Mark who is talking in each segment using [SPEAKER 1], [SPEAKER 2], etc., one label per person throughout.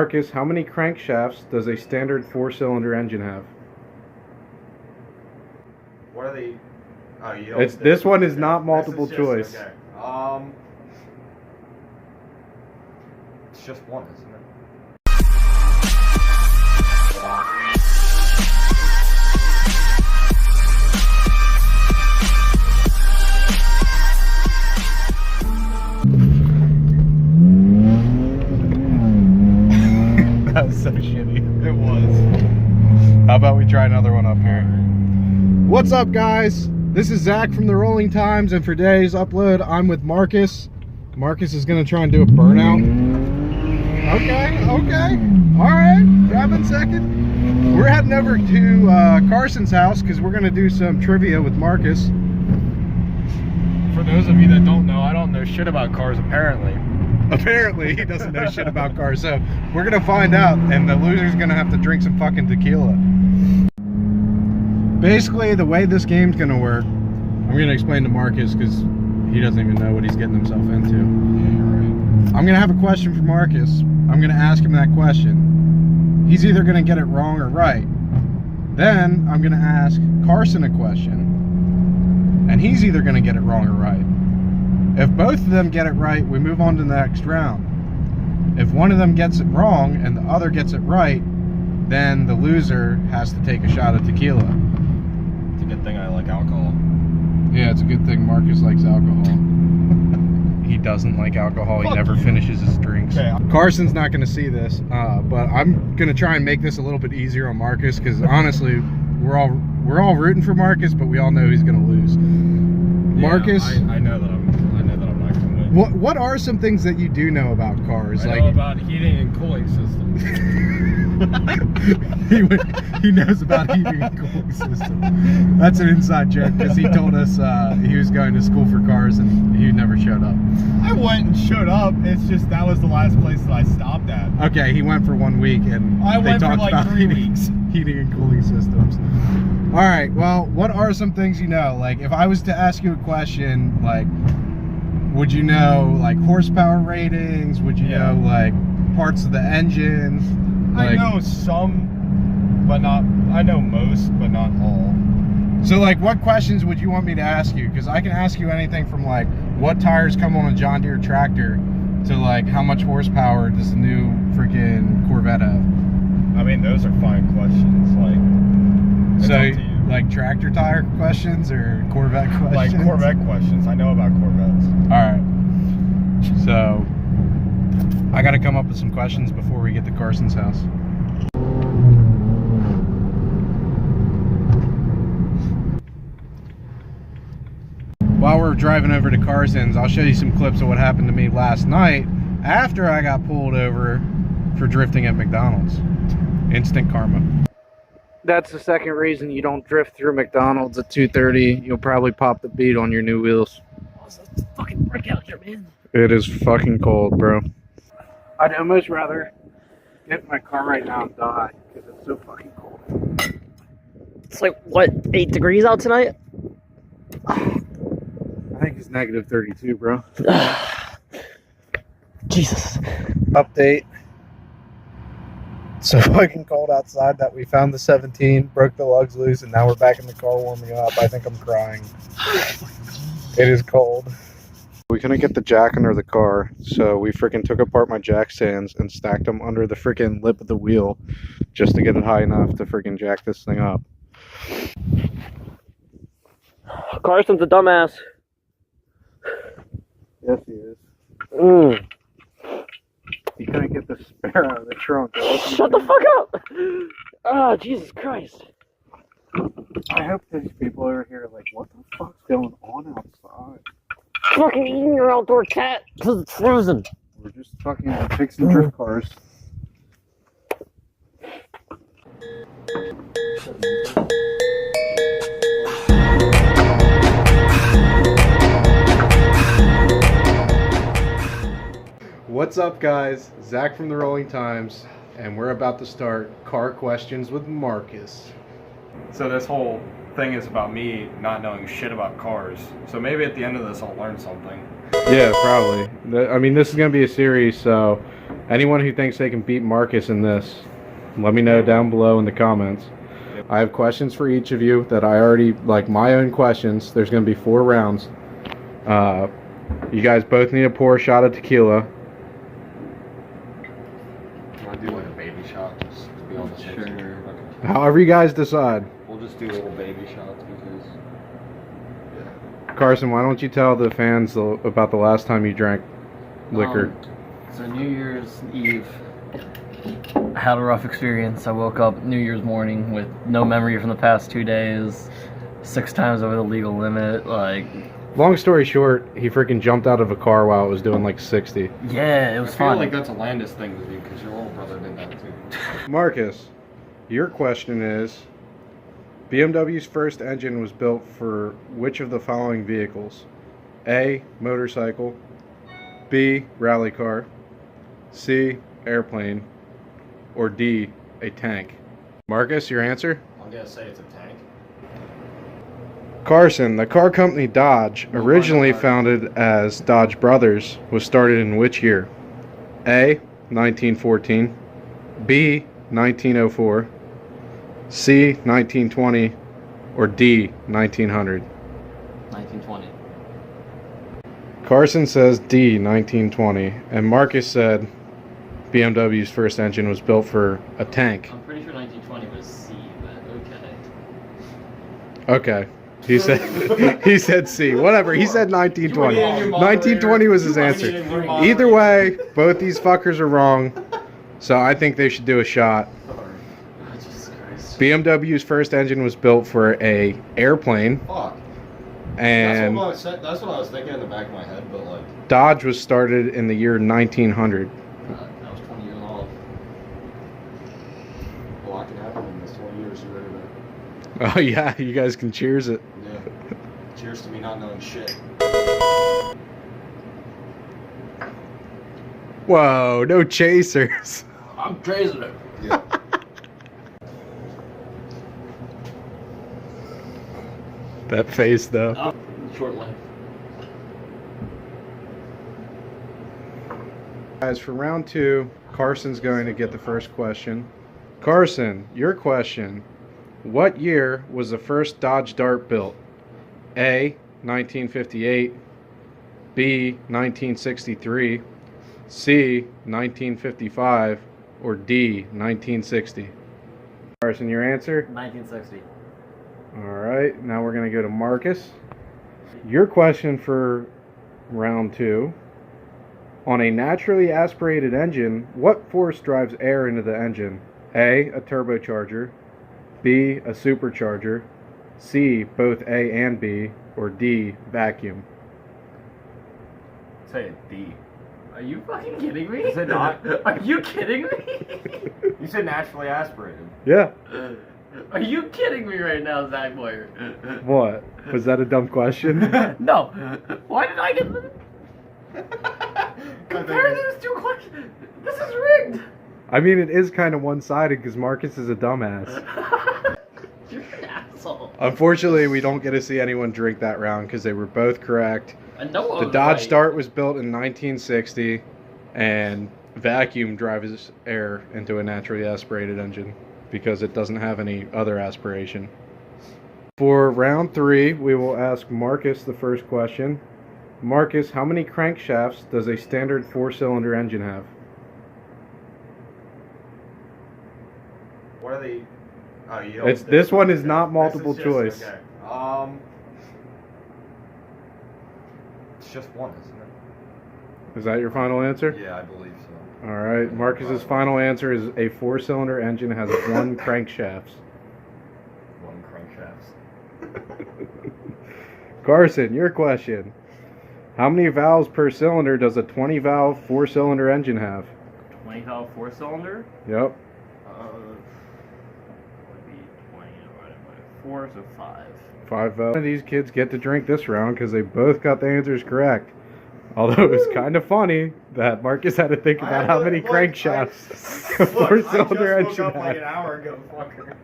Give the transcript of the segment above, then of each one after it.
[SPEAKER 1] Marcus, how many crankshafts does a standard 4-cylinder engine have?
[SPEAKER 2] What are they? Oh, you don't.
[SPEAKER 1] This one is not multiple choice.
[SPEAKER 2] Okay. It's just one, isn't it?
[SPEAKER 1] That was so shitty.
[SPEAKER 2] It was.
[SPEAKER 1] How about we try another one up here? What's up, guys? This is Zach from the Rolling Times, and for today's upload, I'm with Marcus. Marcus is gonna try and do a burnout. Okay. All right, grabbing second. We're heading over to Carson's house because we're gonna do some trivia with Marcus.
[SPEAKER 2] For those of you that don't know, I don't know shit about cars, apparently.
[SPEAKER 1] Apparently, he doesn't know shit about cars, so we're gonna find out, and the loser's gonna have to drink some fucking tequila. Basically, the way this game's gonna work, I'm gonna explain to Marcus because he doesn't even know what he's getting himself into.
[SPEAKER 2] Yeah, you're right.
[SPEAKER 1] I'm gonna have a question for Marcus. I'm gonna ask him that question. He's either gonna get it wrong or right. Then I'm gonna ask Carson a question, and he's either gonna get it wrong or right. If both of them get it right, we move on to the next round. If one of them gets it wrong and the other gets it right, then the loser has to take a shot of tequila.
[SPEAKER 2] It's a good thing I like alcohol.
[SPEAKER 1] Yeah, it's a good thing Marcus likes alcohol. He doesn't like alcohol. He never finishes his drinks.
[SPEAKER 2] Okay.
[SPEAKER 1] Carson's not going to see this, but I'm going to try and make this a little bit easier on Marcus because honestly, we're all rooting for Marcus, but we all know he's going to lose.
[SPEAKER 2] Yeah,
[SPEAKER 1] Marcus,
[SPEAKER 2] I know that I'm not going to win.
[SPEAKER 1] what are some things that you do know about cars?
[SPEAKER 2] I know about heating and cooling systems.
[SPEAKER 1] he knows about heating and cooling systems. That's an inside joke because he told us he was going to school for cars and he never showed up.
[SPEAKER 2] I went and showed up. It's just that was the last place that I stopped at.
[SPEAKER 1] Okay, he went for 1 week and they talked about
[SPEAKER 2] 3 weeks.
[SPEAKER 1] Heating and cooling systems. All right, well, what are some things you know? Like, if I was to ask you a question, like, would you know, like, horsepower ratings? Would you know, like, parts of the engine? Like,
[SPEAKER 2] I know some, but not, I know most, but not all.
[SPEAKER 1] so, like, what questions would you want me to ask you? Because I can ask you anything from, like, what tires come on a John Deere tractor to, like, how much horsepower does the new freaking Corvette have?
[SPEAKER 2] I mean, those are fine questions. Like, it's up to you.
[SPEAKER 1] Like tractor tire questions or Corvette questions?
[SPEAKER 2] Like Corvette questions. I know about Corvettes.
[SPEAKER 1] Alright. So, I gotta come up with some questions before we get to Carson's house. While we're driving over to Carson's, I'll show you some clips of what happened to me last night after I got pulled over for drifting at McDonald's. Instant karma. That's the second reason you don't drift through McDonald's at 2:30. You'll probably pop the bead on your new wheels.
[SPEAKER 3] Oh, it's fucking brick out here, man.
[SPEAKER 1] It is fucking cold, bro. I'd almost rather get in my car right now and die because it's so fucking cold.
[SPEAKER 3] It's like, what, 8 degrees out tonight?
[SPEAKER 1] I think it's negative 32, bro.
[SPEAKER 3] Jesus.
[SPEAKER 1] Update. It's so fucking cold outside that we found the 17, broke the lugs loose, and now we're back in the car warming up. I think I'm crying. It is cold. We couldn't get the jack under the car, so we freaking took apart my jack stands and stacked them under the freaking lip of the wheel just to get it high enough to freaking jack this thing up.
[SPEAKER 3] Carson's a dumbass.
[SPEAKER 1] Yes, he is.
[SPEAKER 3] Mm.
[SPEAKER 1] He couldn't get the spare out of the trunk.
[SPEAKER 3] Shut the fuck up! Oh, Jesus Christ.
[SPEAKER 1] I hope these people over here are like, what the fuck's going on outside?
[SPEAKER 3] Fucking eating your outdoor cat because it's frozen.
[SPEAKER 1] We're just fucking fixing drift cars. What's up, guys? Zach from the Rolling Times, and we're about to start Car Questions with Marcus.
[SPEAKER 2] So this whole thing is about me not knowing shit about cars. So maybe at the end of this I'll learn something.
[SPEAKER 1] Yeah, probably. I mean, this is going to be a series, so Anyone who thinks they can beat Marcus in this, let me know down below in the comments. I have questions for each of you that I already, like my own questions. There's going to be 4 rounds. You guys both need to pour a shot of tequila.
[SPEAKER 2] Want to do like a baby shot just to be on the safe side? Okay.
[SPEAKER 1] However you guys decide.
[SPEAKER 2] We'll just do little baby shots because.
[SPEAKER 1] Carson, why don't you tell the fans about the last time you drank liquor?
[SPEAKER 4] So New Year's Eve, I had a rough experience. I woke up New Year's morning with no memory from the past 2 days, 6 times over the legal limit. Like,
[SPEAKER 1] long story short, he freaking jumped out of a car while it was doing like 60.
[SPEAKER 4] yeah, it was
[SPEAKER 2] I feel
[SPEAKER 4] fun.
[SPEAKER 2] like that's a Landis thing to do because your little brother did that too.
[SPEAKER 1] Marcus, your question is, BMW's first engine was built for which of the following vehicles? A, motorcycle, B, rally car, C, airplane, or D, a tank? Marcus, your answer?
[SPEAKER 2] I'm gonna say it's a tank.
[SPEAKER 1] Carson, the car company Dodge, originally founded as Dodge Brothers, was started in which year? A, 1914, B, 1904, C, 1920, or D, 1900?
[SPEAKER 4] 1920.
[SPEAKER 1] Carson says D, 1920, and Marcus said BMW's first engine was built for a tank.
[SPEAKER 4] I'm pretty sure 1920 was C, but okay.
[SPEAKER 1] Okay. He said he said C. Whatever. He said 1920. 1920 was his answer. Either way, both these fuckers are wrong. So I think they should do a shot.
[SPEAKER 4] Jesus Christ.
[SPEAKER 1] BMW's first engine was built for a airplane,
[SPEAKER 2] Fuck.
[SPEAKER 1] and
[SPEAKER 2] That's what I was thinking in the back of my head, but like.
[SPEAKER 1] Dodge was started in the year 1900.
[SPEAKER 4] That was 20 years old.
[SPEAKER 2] A lot can happen in this 20 years. You ready to?
[SPEAKER 1] Oh yeah, you guys can cheers it.
[SPEAKER 2] Yeah. Cheers to me not knowing shit.
[SPEAKER 1] Whoa, no chasers.
[SPEAKER 4] I'm crazy though.
[SPEAKER 2] Yeah.
[SPEAKER 1] That face though.
[SPEAKER 4] Short life.
[SPEAKER 1] Guys, for round 2, Carson's going to get the first question. Carson, your question. What year was the first Dodge Dart built? A, 1958, B, 1963, C, 1955, or D, 1960? Carson, your answer?
[SPEAKER 4] 1960.
[SPEAKER 1] Alright, now we're going to go to Marcus. Your question for round 2. On a naturally aspirated engine, what force drives air into the engine? A, a turbocharger, B, a supercharger, C, both A and B, or D, vacuum?
[SPEAKER 2] Say D.
[SPEAKER 4] Are you fucking kidding me?
[SPEAKER 2] Is it not?
[SPEAKER 4] Are you kidding me?
[SPEAKER 2] You said naturally aspirated.
[SPEAKER 1] Yeah.
[SPEAKER 4] Are you kidding me right now, Zach Boyer?
[SPEAKER 1] What? Was that a dumb question?
[SPEAKER 4] No. Why did I get the... Compare those 2 questions. This is rigged.
[SPEAKER 1] I mean, it is kind of one-sided because Marcus is a dumbass.
[SPEAKER 4] You're an asshole.
[SPEAKER 1] Unfortunately, we don't get to see anyone drink that round because they were both correct.
[SPEAKER 4] I know I
[SPEAKER 1] The
[SPEAKER 4] was
[SPEAKER 1] Dodge
[SPEAKER 4] right.
[SPEAKER 1] Dart was built in 1960, and vacuum drives air into a naturally aspirated engine because it doesn't have any other aspiration. For round 3, we will ask Marcus the first question. Marcus, how many crankshafts does a standard 4-cylinder engine have?
[SPEAKER 2] What are they? Oh, you don't.
[SPEAKER 1] It's this one is not multiple choice.
[SPEAKER 2] Okay. It's just one, isn't it?
[SPEAKER 1] Is that your final answer?
[SPEAKER 2] Yeah, I believe so.
[SPEAKER 1] All right. Marcus's final answer is a 4-cylinder engine has 1 crankshaft.
[SPEAKER 2] 1 crankshafts.
[SPEAKER 1] Carson, your question. How many valves per cylinder does a 20-valve 4-cylinder engine have?
[SPEAKER 4] 20-valve 4-cylinder?
[SPEAKER 1] Yep.
[SPEAKER 4] Would be 20 divided by 4, so 5.
[SPEAKER 1] 5 valves. These kids get to drink this round because they both got the answers correct. Although it was kind of funny that Marcus had to think about how many crankshafts a 4-cylinder engine
[SPEAKER 2] Like an
[SPEAKER 1] had.
[SPEAKER 2] hour ago, fucker.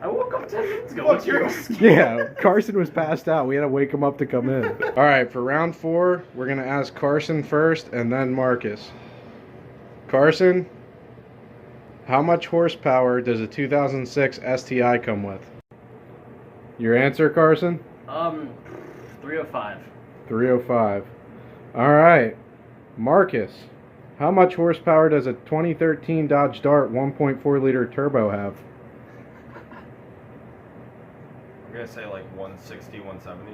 [SPEAKER 4] I woke up 10 minutes ago. What's your excuse?
[SPEAKER 1] Yeah, Carson was passed out. We had to wake him up to come in. All right, for round 4, we're going to ask Carson first and then Marcus. Carson, how much horsepower does a 2006 STI come with? Your answer, Carson?
[SPEAKER 4] 305.
[SPEAKER 1] 305. All right. Marcus, how much horsepower does a 2013 Dodge Dart 1.4 liter turbo have?
[SPEAKER 2] I'm gonna say like 160, 170.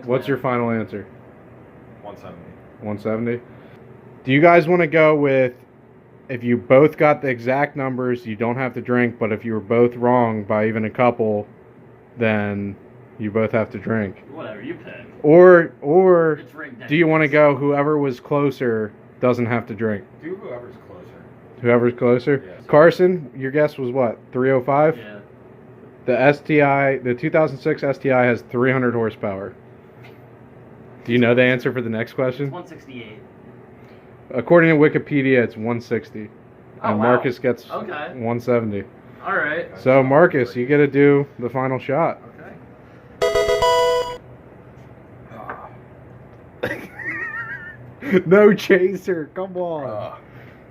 [SPEAKER 1] What's your final answer?
[SPEAKER 2] 170.
[SPEAKER 1] 170. Do you guys want to go with, if you both got the exact numbers, you don't have to drink, but if you were both wrong by even a couple, then you both have to drink?
[SPEAKER 4] Whatever you pick.
[SPEAKER 1] Or
[SPEAKER 4] It's rigged
[SPEAKER 1] do you want to
[SPEAKER 4] anyways.
[SPEAKER 1] go whoever was closer doesn't have to drink?
[SPEAKER 2] Do whoever's closer.
[SPEAKER 1] Whoever's closer?
[SPEAKER 2] Yes.
[SPEAKER 1] Carson, your guess was what? 305?
[SPEAKER 4] Yeah.
[SPEAKER 1] The STI, the 2006 STI has 300 horsepower. Do you know the answer for the next question?
[SPEAKER 4] 168.
[SPEAKER 1] According to Wikipedia, it's 160.
[SPEAKER 4] Oh,
[SPEAKER 1] And
[SPEAKER 4] wow.
[SPEAKER 1] Marcus gets
[SPEAKER 4] Okay.
[SPEAKER 1] 170.
[SPEAKER 4] All right.
[SPEAKER 1] So, Marcus, you get to do the final shot.
[SPEAKER 2] Okay.
[SPEAKER 1] No chaser, come on.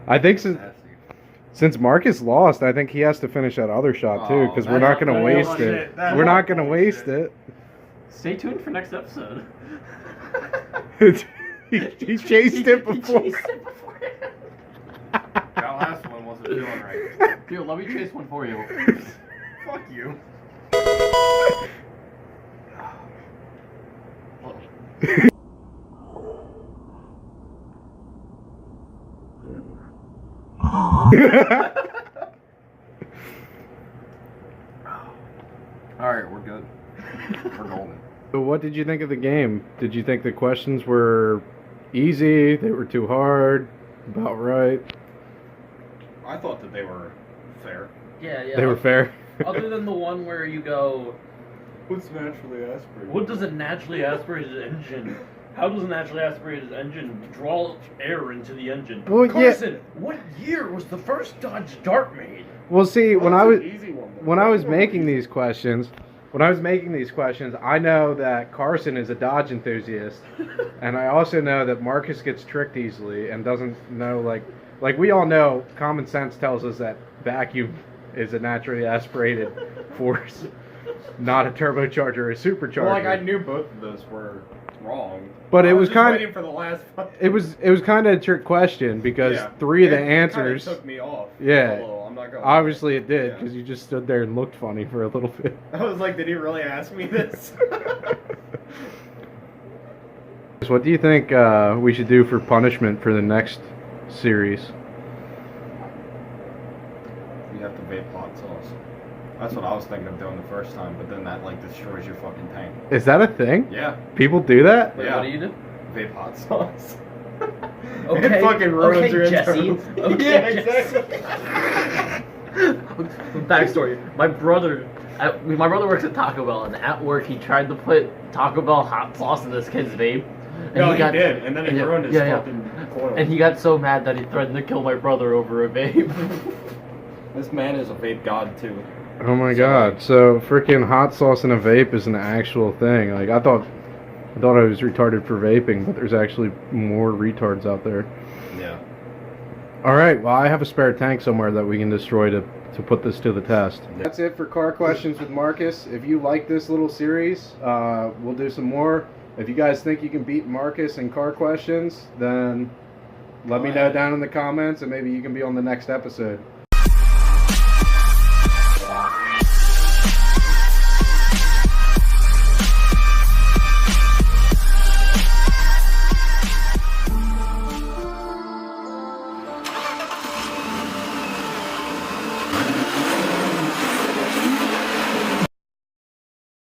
[SPEAKER 1] I think since Marcus lost, I think he has to finish that other shot too, because we're not going to waste
[SPEAKER 2] bullshit.
[SPEAKER 1] it.
[SPEAKER 2] That's
[SPEAKER 1] We're not going to
[SPEAKER 2] bullshit.
[SPEAKER 1] waste it.
[SPEAKER 4] Stay tuned for next episode.
[SPEAKER 1] he chased it before.
[SPEAKER 2] That last one wasn't feeling right.
[SPEAKER 4] Here, let me chase one for you.
[SPEAKER 2] Fuck you. Alright, we're good. We're golden.
[SPEAKER 1] So what did you think of the game? Did you think the questions were easy? They were too hard? About right?
[SPEAKER 2] I thought that they were fair.
[SPEAKER 4] Yeah, yeah.
[SPEAKER 1] They were fair?
[SPEAKER 4] Other than the one where you go,
[SPEAKER 2] What's naturally aspirated?
[SPEAKER 5] What does a naturally aspirated engine? How does a naturally aspirated engine draw air into the engine?
[SPEAKER 1] Well, yeah.
[SPEAKER 5] Carson, what year was the first Dodge Dart made?
[SPEAKER 1] Well, see, when I was
[SPEAKER 2] Easy one.
[SPEAKER 1] when I was making these questions, I know that Carson is a Dodge enthusiast, and I also know that Marcus gets tricked easily and doesn't know, like we all know, common sense tells us that vacuum is a naturally aspirated force, not a turbocharger or a supercharger.
[SPEAKER 2] Well, like I knew both of those were wrong.
[SPEAKER 1] But it
[SPEAKER 2] I
[SPEAKER 1] was
[SPEAKER 2] just
[SPEAKER 1] kinda-
[SPEAKER 2] waiting for the last.
[SPEAKER 1] It was kind of a trick question because
[SPEAKER 2] Yeah.
[SPEAKER 1] three of the
[SPEAKER 2] It kinda
[SPEAKER 1] answers,
[SPEAKER 2] took me off.
[SPEAKER 1] Yeah.
[SPEAKER 2] A little, I'm not gonna.
[SPEAKER 1] obviously it did
[SPEAKER 2] Yeah.
[SPEAKER 1] because you just stood there and looked funny for a little bit.
[SPEAKER 2] I was like, did he really ask me this?
[SPEAKER 1] So what do you think we should do for punishment for the next series?
[SPEAKER 2] You have to vape hot sauce. That's what I was thinking of doing the first time, but then that like destroys your fucking tank.
[SPEAKER 1] Is that a thing?
[SPEAKER 2] Yeah,
[SPEAKER 1] People do that?
[SPEAKER 4] wait,
[SPEAKER 2] Yeah.
[SPEAKER 4] what do you do?
[SPEAKER 2] vape hot sauce.
[SPEAKER 4] Okay,
[SPEAKER 2] It fucking ruins
[SPEAKER 4] okay,
[SPEAKER 2] your
[SPEAKER 4] Jesse.
[SPEAKER 2] internal-
[SPEAKER 4] Okay,
[SPEAKER 2] Yeah,
[SPEAKER 4] Jesse.
[SPEAKER 2] exactly.
[SPEAKER 4] Backstory: my brother works at Taco Bell, and at work he tried to put Taco Bell hot sauce in this kid's vape. And
[SPEAKER 2] No, he did, and then he
[SPEAKER 4] yeah,
[SPEAKER 2] ruined his
[SPEAKER 4] yeah,
[SPEAKER 2] fucking coil.
[SPEAKER 4] And he got so mad that he threatened to kill my brother over a vape.
[SPEAKER 2] This man is a vape god too.
[SPEAKER 1] Oh my god. So freaking hot sauce in a vape is an actual thing. Like I thought I was retarded for vaping, but there's actually more retards out there.
[SPEAKER 2] Yeah.
[SPEAKER 1] Alright, well I have a spare tank somewhere that we can destroy to put this to the test. That's it for car questions with Marcus. If you like this little series, we'll do some more. If you guys think you can beat Marcus in car questions, then let me know down in the comments and maybe you can be on the next episode.